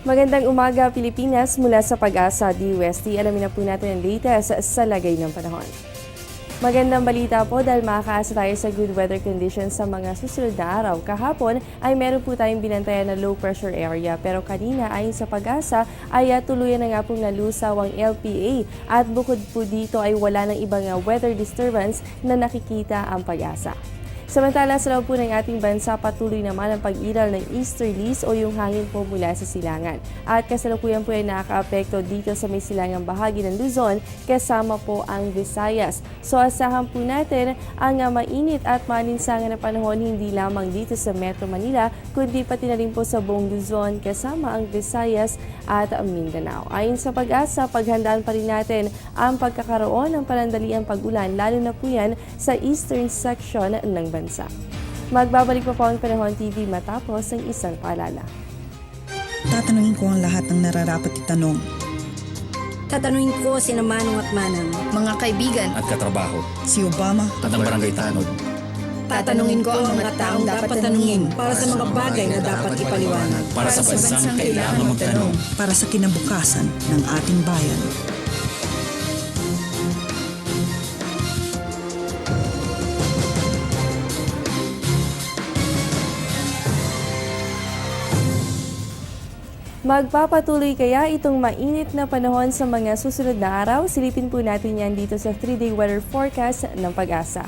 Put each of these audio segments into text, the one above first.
Magandang umaga Pilipinas mula sa Pag-asa DUST. Alamin na po natin ang latest sa lagay ng panahon. Magandang balita po dahil makakaasa tayo sa good weather conditions sa mga susunod na araw. Kahapon ay meron po tayong binantayan na low pressure area pero kanina ayon sa Pag-asa ay tuluyan na nga pong nalusaw ang LPA at bukod po dito ay wala ng ibang weather disturbance na nakikita ang Pag-asa. Samantala sa loob po ng ating bansa, patuloy naman ang pag-iral ng easterlies o yung hangin po mula sa silangan. At kasalukuyan po ay nakaka-apekto dito sa may silangang bahagi ng Luzon kasama po ang Visayas. So asahan po natin ang mainit at maalinsangan na panahon hindi lamang dito sa Metro Manila kundi pati na rin po sa buong Luzon kasama ang Visayas at Mindanao. Ayon sa Pag-asa, paghandaan pa rin natin ang pagkakaroon ng panandaliang pag-ulan lalo na po yan sa eastern section ng bansa. Magbabalik pa po ang Panahon TV matapos ang isang paalala. Tatanungin ko ang lahat ng nararapat itanong. Tatanungin ko sina Manong at Manang, mga kaibigan at katrabaho Si Obama at ang barangay tanod. tatanungin ko ang mga taong dapat tanungin para sa mga bagay na dapat ipaliwanag. Para sa bansang kailangan magtanong. para sa kinabukasan ng ating bayan. Magpapatuloy kaya itong mainit na panahon sa mga susunod na araw? Silipin po natin yan dito sa 3-day weather forecast ng Pag-asa.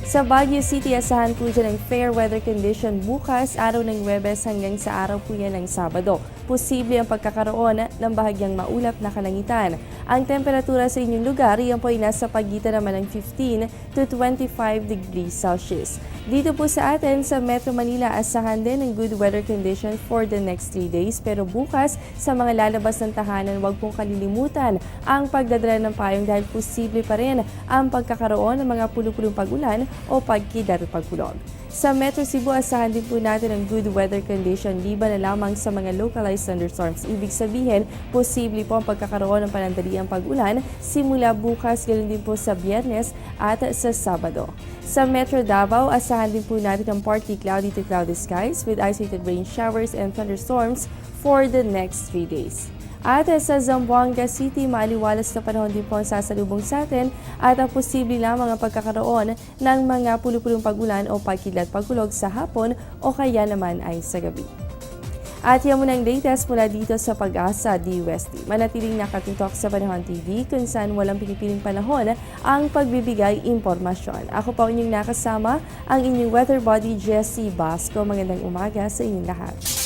Sa Baguio City, asahan po dyan ang fair weather condition bukas, araw ng Huwebes hanggang sa araw po yan ng Sabado. Posible ang pagkakaroon ng bahagyang maulap na kalangitan. Ang temperatura sa inyong lugar, yan po ay nasa pagitan naman ng 15 to 25 degrees Celsius. Dito po sa atin sa Metro Manila, asahan din ng good weather condition for the next 3 days. Pero bukas, sa mga lalabas ng tahanan, huwag pong kalilimutan ang pagdadala ng payong dahil posible pa rin ang pagkakaroon ng mga pulupulong pag-ulan o pagkidlat at pagkulog. Sa Metro Cebu, asahan din po natin ang good weather condition liban na lamang sa mga localized thunderstorms. Ibig sabihin, posible po ang pagkakaroon ng panandaliang pag-ulan simula bukas, ganoon din po sa Biyernes at sa Sabado. Sa Metro Davao, asahan din po natin ang partly cloudy to cloudy skies with isolated rain showers and thunderstorms for the next 3 days. At sa Zamboanga City, maaliwalas na panahon din po ang sasalubong sa atin at posible lamang ang pagkakaroon ng mga pulupulong pag-ulan o pagkidlat pagkulog sa hapon o kaya naman ay sa gabi. At yan muna ang latest mula dito sa Pag-asa DUST. Manatiling nakatutok sa Panahon TV kung saan walang pinipiling panahon ang pagbibigay impormasyon. Ako po inyong nakasama, ang inyong weather body Jessie Basco. Magandang umaga sa inyong lahat.